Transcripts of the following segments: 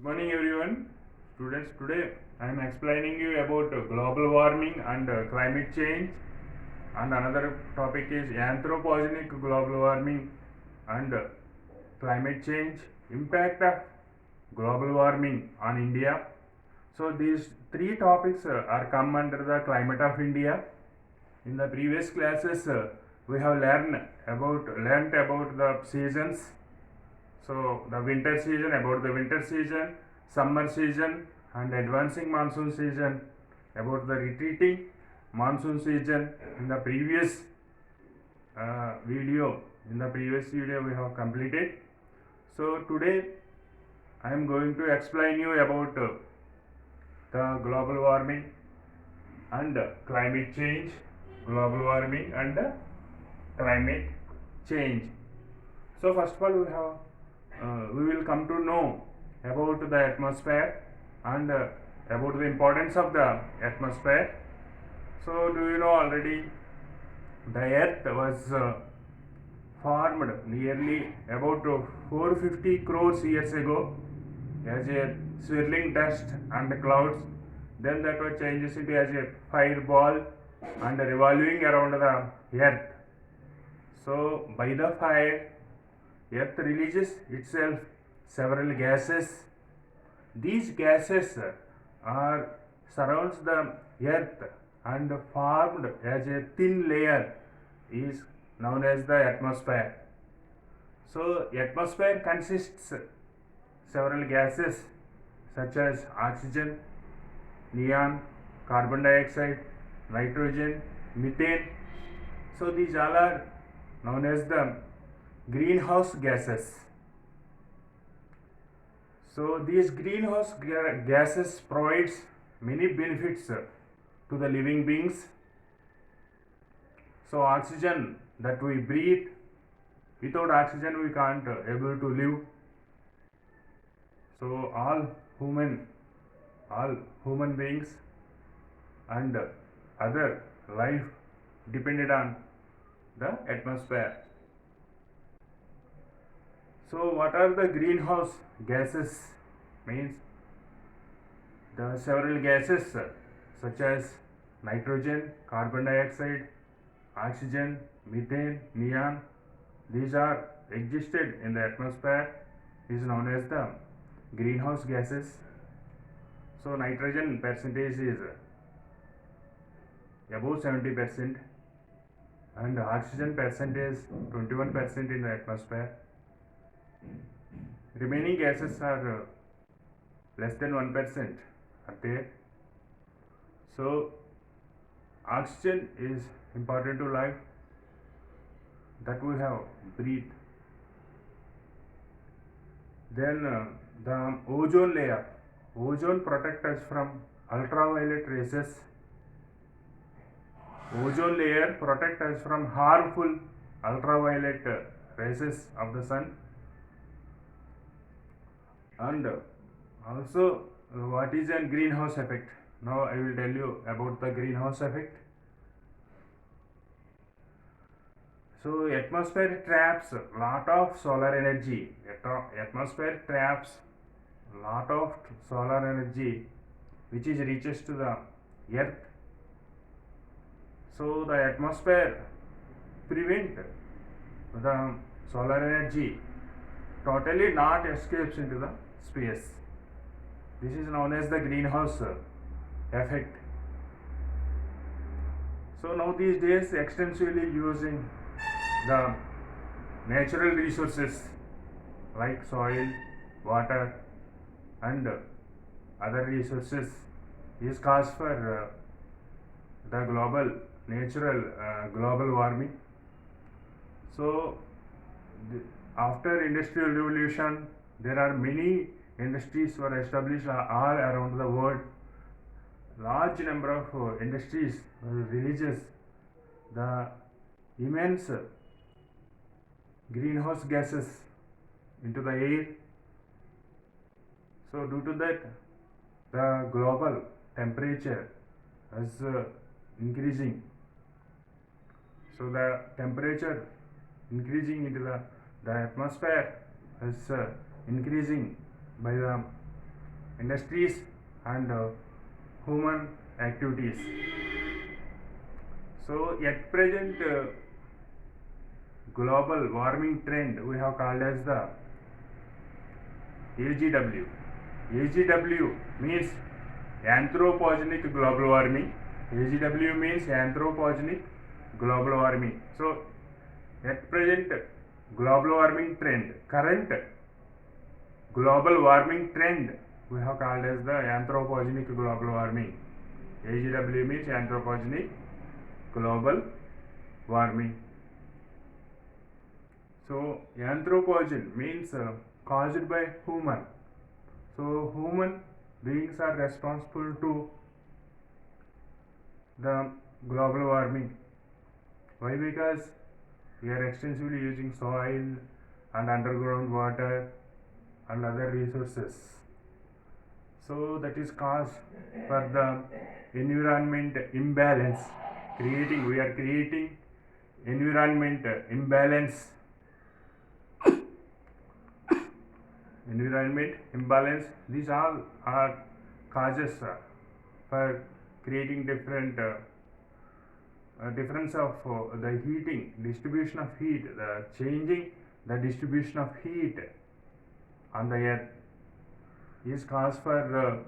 Good morning everyone. Students, today I am explaining you about global warming and climate change, and another topic is anthropogenic global warming and climate change, impact of global warming on India. So these three topics are come under the climate of India. In the previous classes we have learnt about the seasons. So the winter season, about the winter season, summer season and advancing monsoon season, about the retreating monsoon season. In the previous video we have completed. So today I am going to explain you about the global warming and climate change, global warming and climate change. So first of all we will come to know about the atmosphere and about the importance of the atmosphere. So do you know already the earth was formed nearly about 450 crores years ago as a swirling dust and clouds. Then that was changes into as a fireball and revolving around the earth. So by the fire, earth releases itself several gases. These gases are surrounds the earth and formed as a thin layer is known as the atmosphere. So atmosphere consists several gases such as oxygen, neon, carbon dioxide, nitrogen, methane. So these all are known as the greenhouse gases. So these greenhouse gases provides many benefits to the living beings. So oxygen that we breathe, without oxygen we can't able to live. So all human beings and other life depended on the atmosphere. So what are the greenhouse gases? Means the several gases such as nitrogen, carbon dioxide, oxygen, methane, neon, these are existed in the atmosphere is known as the greenhouse gases. So nitrogen percentage is above 70% and oxygen percentage 21% in the atmosphere. Remaining gases are less than 1% are there. So oxygen is important to life that we have breathe. Then the ozone layer. Ozone protects us from ultraviolet rays. Ozone layer protects us from harmful ultraviolet rays of the sun. And also what is a greenhouse effect? Now I will tell you about the greenhouse effect. So atmosphere traps lot of solar energy. Atmosphere traps lot of solar energy which is reaches to the earth. So the atmosphere prevent the solar energy totally not escapes into the space. This is known as the greenhouse effect. So now these days extensively using the natural resources like soil, water and other resources is cause for the global warming. So after industrial revolution there are many industries were established all around the world. Large number of industries releases the immense greenhouse gases into the air. So due to that the global temperature is increasing. So the temperature increasing into the atmosphere is increasing by the industries and human activities. So at present global warming trend we have called as the AGW. AGW means anthropogenic global warming. AGW means anthropogenic global warming. So at present global warming trend, current global warming trend we have called as the anthropogenic global warming. AGW means anthropogenic global warming. So anthropogen means caused by human. So human beings are responsible to the global warming. Why? Because we are extensively using soil and underground water and other resources. So that is cause for the environment imbalance. We are creating environment imbalance. Environment imbalance. These all are causes for creating different difference of the heating, distribution of heat, the changing the distribution of heat on the earth is cause for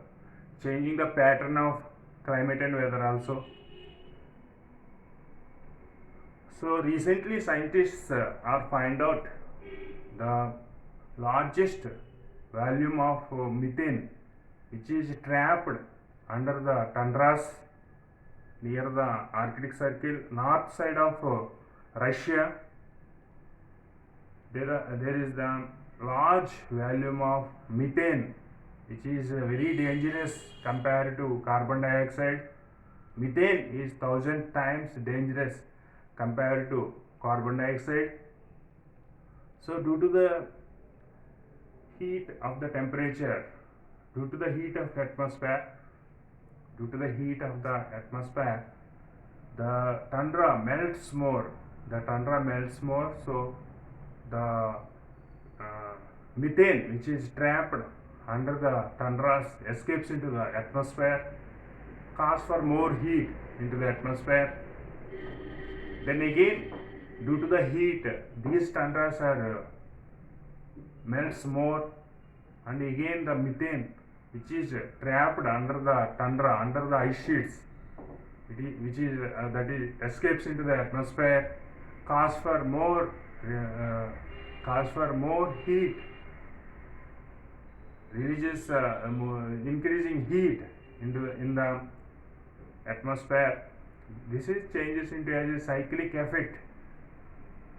changing the pattern of climate and weather also. So recently scientists are find out the largest volume of methane which is trapped under the tundras near the Arctic Circle, north side of Russia. There is the large volume of methane which is very dangerous compared to carbon dioxide. Methane is 1000 times dangerous compared to carbon dioxide. So due to the heat of the temperature, due to the heat of atmosphere, the tundra melts more. So the methane which is trapped under the tundras escapes into the atmosphere, cause for more heat into the atmosphere. Then again, due to the heat, these tundras are melts more, and again the methane which is trapped under the tundra, under the ice sheets, that is escapes into the atmosphere, cause for more heat, releases increasing heat in the atmosphere. This is changes into as a cyclic effect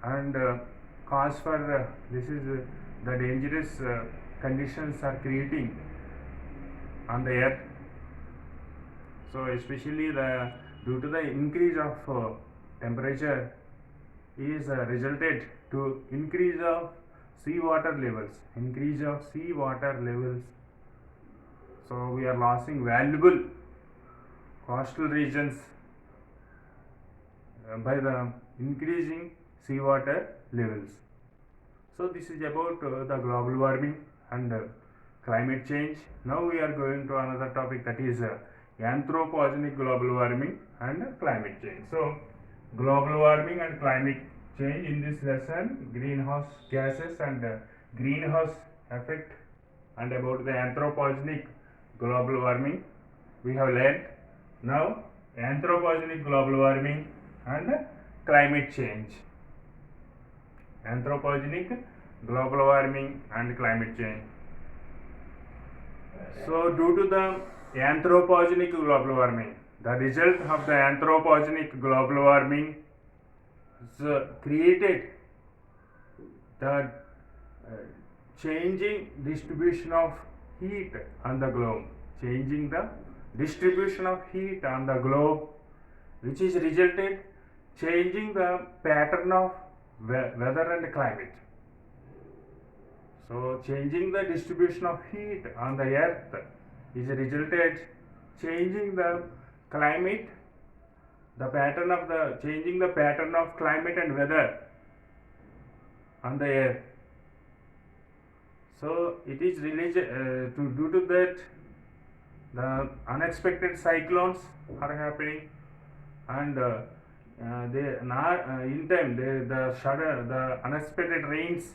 and cause for this is the dangerous conditions are creating on the earth. So especially due to the increase of temperature is resulted to increase of seawater levels. So we are losing valuable coastal regions by the increasing seawater levels. So this is about the global warming and climate change. Now we are going to another topic, that is anthropogenic global warming and climate change. So global warming and climate change in this lesson, greenhouse gases and greenhouse effect, and about the anthropogenic global warming we have learned. Now anthropogenic global warming and climate change. Anthropogenic global warming and climate change. So due to the anthropogenic global warming, the result of the anthropogenic global warming is created the changing distribution of heat on the globe, which is resulted changing the pattern of weather and climate. So changing the distribution of heat on the earth is resulted changing the climate, changing the pattern of climate and weather on the earth. So it is related due to that the unexpected cyclones are happening, and they not in time, the sudden, the unexpected rains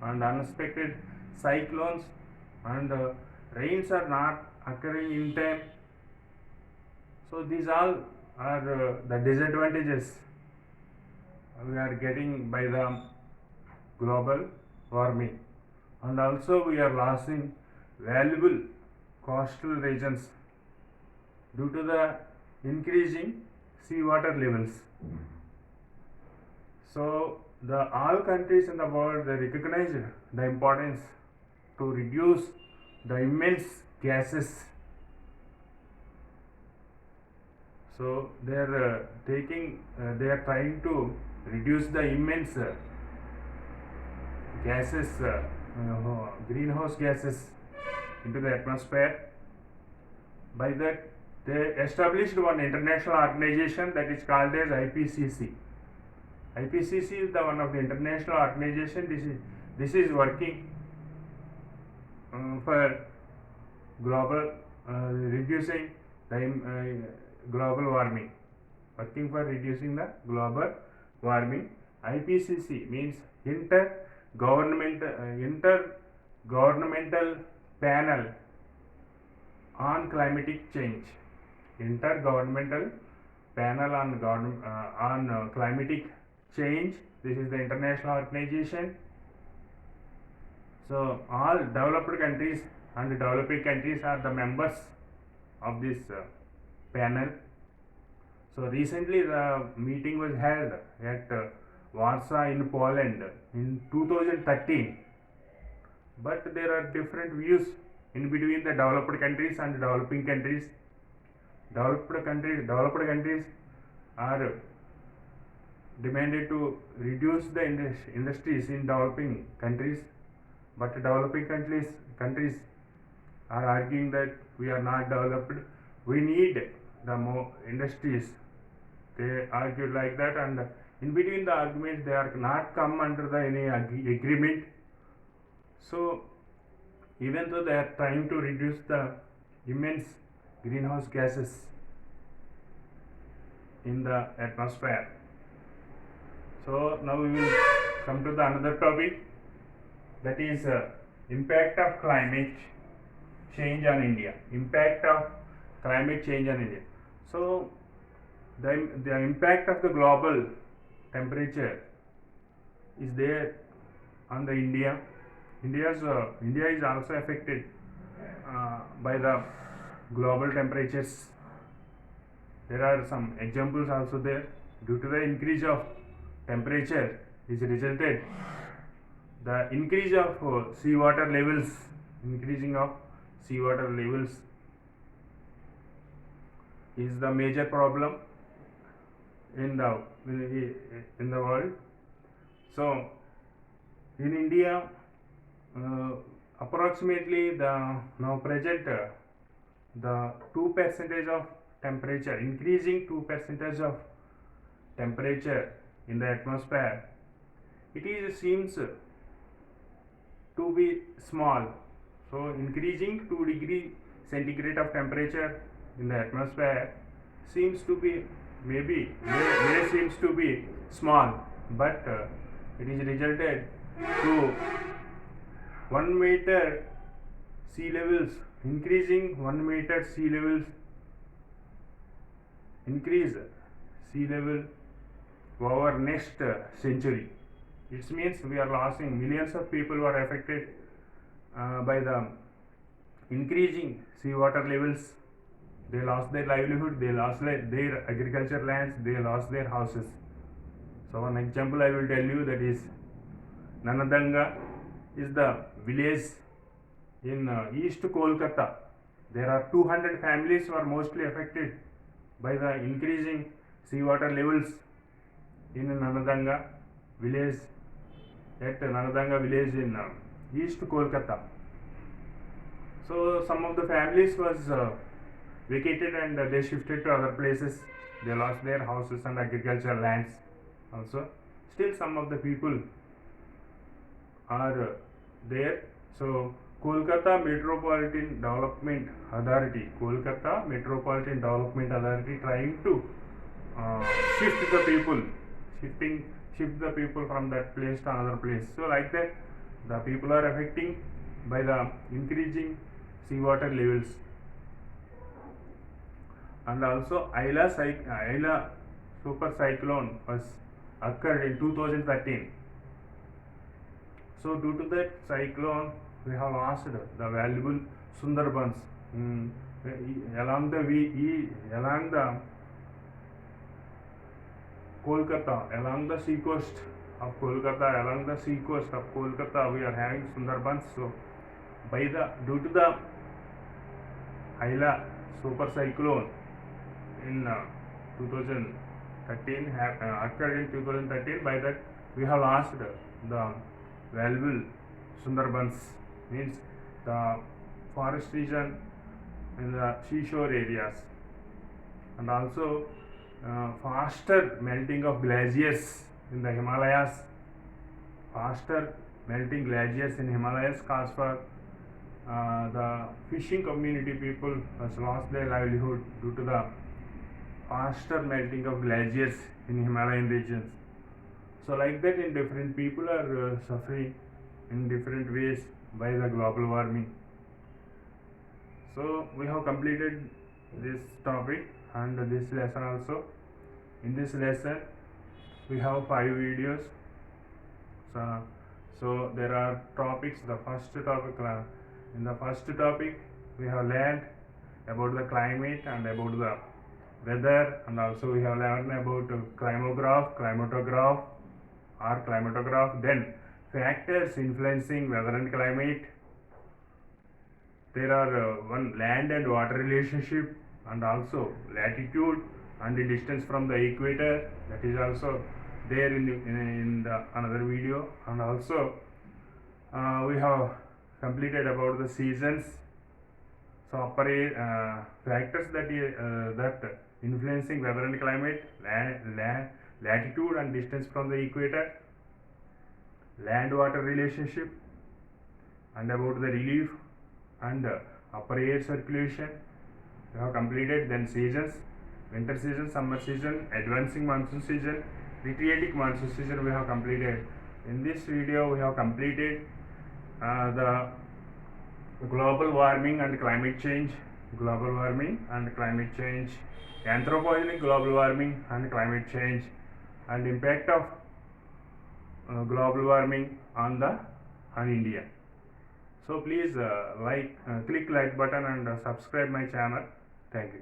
and unexpected cyclones, and rains are not occurring in time. So these all are the disadvantages we are getting by the global warming, and also we are losing valuable coastal regions due to the increasing seawater levels. So the all countries in the world, they recognize the importance to reduce the immense gases. So they are they are trying to reduce the immense gases, greenhouse gases into the atmosphere. By that, they established one international organization that is called as IPCC. IPCC is the one of the international organization. This is working for global reducing the global warming. Working for reducing the global warming. IPCC means intergovernmental panel on climatic change. Intergovernmental panel on climatic change. This is the international organization. So all developed countries and developing countries are the members of this panel. So recently the meeting was held at Warsaw in Poland in 2013. But there are different views in between the developed countries and developing countries. Developed countries are demanded to reduce the industries in developing countries, but developing countries are arguing that we are not developed, we need the more industries. They argue like that, and in between the arguments they are not come under the any agreement. So even though they are trying to reduce the immense greenhouse gases in the atmosphere. So now we will come to the another topic, that is impact of climate change on India. Impact of climate change on India. So the impact of the global temperature is there on the India. India is also affected by the global temperatures. There are some examples also there. Due to the increase of temperature is resulted the increase of seawater levels. Increasing of seawater levels is the major problem in the world. So in India, approximately the now present the 2% of temperature, increasing 2% of temperature in the atmosphere, it seems to be small. So increasing 2 degree centigrade of temperature in the atmosphere seems to be may seems to be small, but it is resulted to 1 meter sea levels, increasing 1 meter sea levels, increase sea level over next century. It means we are losing millions of people who are affected by the increasing seawater levels. They lost their livelihood, they lost their agriculture lands, they lost their houses. So one example I will tell you, that is Nanadanga is the village in East Kolkata. There are 200 families who are mostly affected by the increasing seawater levels in Nanadanga village, in East Kolkata. So some of the families was vacated and they shifted to other places. They lost their houses and agricultural lands also. Still some of the people are there. So Kolkata Metropolitan Development Authority, Kolkata Metropolitan Development Authority trying to uh, shift the people, shift the people from that place to another place. So like that, the people are affecting by the increasing seawater levels. And also Ayla super cyclone was occurred in 2013. So due to that cyclone, we have lost the valuable Sundarbans along the Kolkata, along the sea coast of Kolkata, we are having Sundarbans. So due to the Ayla super cyclone in 2013 occurred in 2013, by that we have lost the valuable Sundarbans, means the forest region in the seashore areas. And also faster melting of glaciers in the Himalayas, faster melting glaciers in Himalayas cause for the fishing community people has lost their livelihood due to the faster melting of glaciers in Himalayan regions. So like that, in different people are suffering in different ways by the global warming. So we have completed this topic and this lesson also. In this lesson we have 5 videos. So there are topics. The first topic, in the first topic we have learned about the climate and about the weather, and also we have learned about climatograph, then factors influencing weather and climate. There are one land and water relationship, and also latitude and the distance from the equator, that is also there in the another video. And also we have completed about the seasons. So factors that influencing weather and climate: latitude and distance from the equator, land water relationship, and about the relief and upper air circulation we have completed. Then seasons: winter season, summer season, advancing monsoon season, retreating monsoon season we have completed. In this video we have completed the global warming and climate change, anthropogenic global warming and climate change, and impact of global warming on India. So please click like button and subscribe my channel. Thank you.